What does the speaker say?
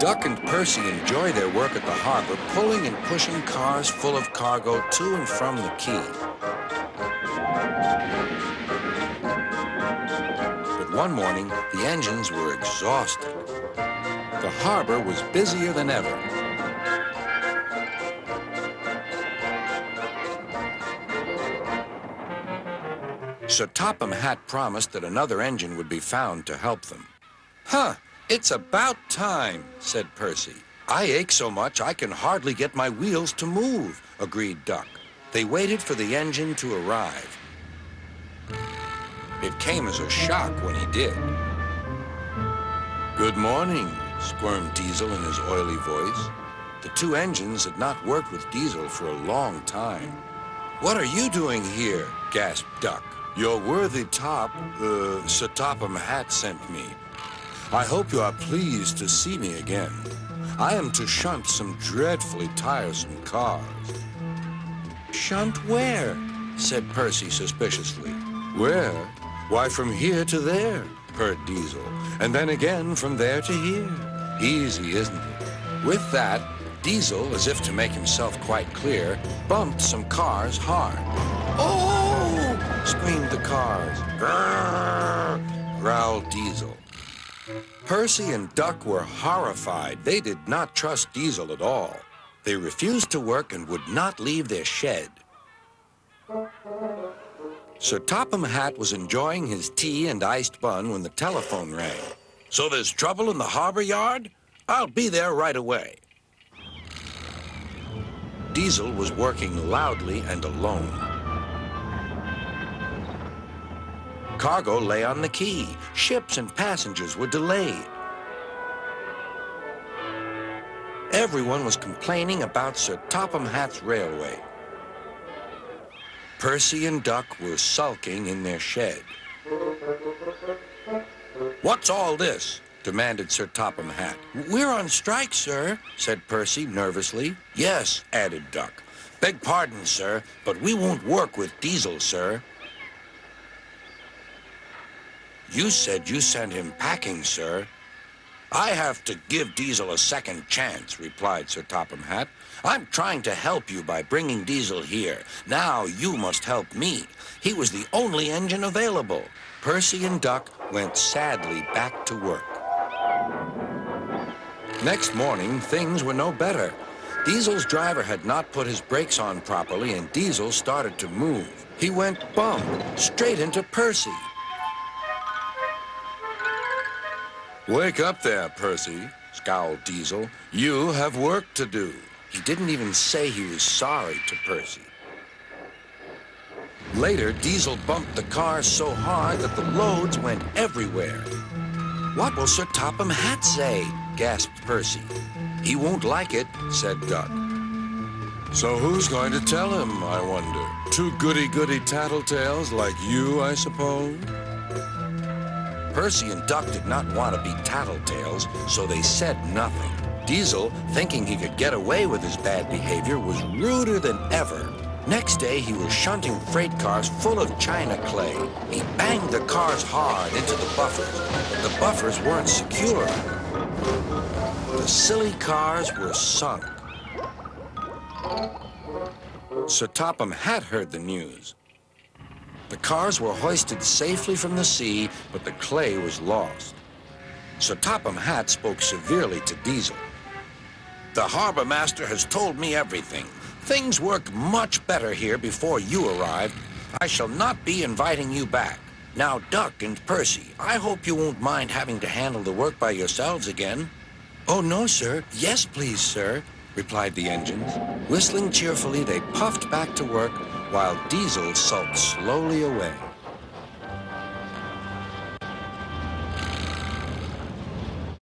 Duck and Percy enjoy their work at the harbor, pulling and pushing cars full of cargo to and from the quay. But one morning, the engines were exhausted. The harbor was busier than ever. Sir Topham Hatt promised that another engine would be found to help them. "Huh, it's about time," said Percy. "I ache so much I can hardly get my wheels to move," agreed Duck. They waited for the engine to arrive. It came as a shock when he did. "Good morning," squirmed Diesel in his oily voice. The two engines had not worked with Diesel for a long time. "What are you doing here?" gasped Duck. "Your worthy top, Sir Topham Hatt sent me. I hope you are pleased to see me again. I am to shunt some dreadfully tiresome cars." "Shunt where?" said Percy suspiciously. "Where? Why, from here to there," purred Diesel, "and then again from there to here. Easy, isn't it?" With that, Diesel, as if to make himself quite clear, bumped some cars hard. "Oh!" screamed the cars. "Grrr!" growled Diesel. Percy and Duck were horrified. They did not trust Diesel at all. They refused to work and would not leave their shed. Sir Topham Hatt was enjoying his tea and iced bun when the telephone rang. "So there's trouble in the harbor yard? I'll be there right away." Diesel was working loudly and alone. Cargo lay on the quay. Ships and passengers were delayed. Everyone was complaining about Sir Topham Hatt's railway. Percy and Duck were sulking in their shed. "What's all this?" demanded Sir Topham Hatt. "We're on strike, sir," said Percy nervously. "Yes," added Duck. "Beg pardon, sir, but we won't work with Diesel, sir." "You said you sent him packing, sir." "I have to give Diesel a second chance," replied Sir Topham Hatt. "I'm trying to help you by bringing Diesel here. Now you must help me. He was the only engine available." Percy and Duck went sadly back to work. Next morning, things were no better. Diesel's driver had not put his brakes on properly, and Diesel started to move. He went bump straight into Percy. "Wake up there, Percy," scowled Diesel. "You have work to do." He didn't even say he was sorry to Percy. Later, Diesel bumped the cars so hard that the loads went everywhere. "What will Sir Topham Hatt say?" gasped Percy. "He won't like it," said Duck. "So who's going to tell him, I wonder? Two goody-goody tattletales like you, I suppose?" Percy and Duck did not want to be tattletales, so they said nothing. Diesel, thinking he could get away with his bad behavior, was ruder than ever. Next day, he was shunting freight cars full of china clay. He banged the cars hard into the buffers, but the buffers weren't secure. The silly cars were sunk. Sir Topham Hatt heard the news. The cars were hoisted safely from the sea, but the clay was lost. Sir Topham Hatt spoke severely to Diesel. "The harbor master has told me everything. Things worked much better here before you arrived. I shall not be inviting you back. Now, Duck and Percy, I hope you won't mind having to handle the work by yourselves again." "Oh, no, sir. Yes, please, sir," replied the engines. Whistling cheerfully, they puffed back to work while Diesel sulked slowly away.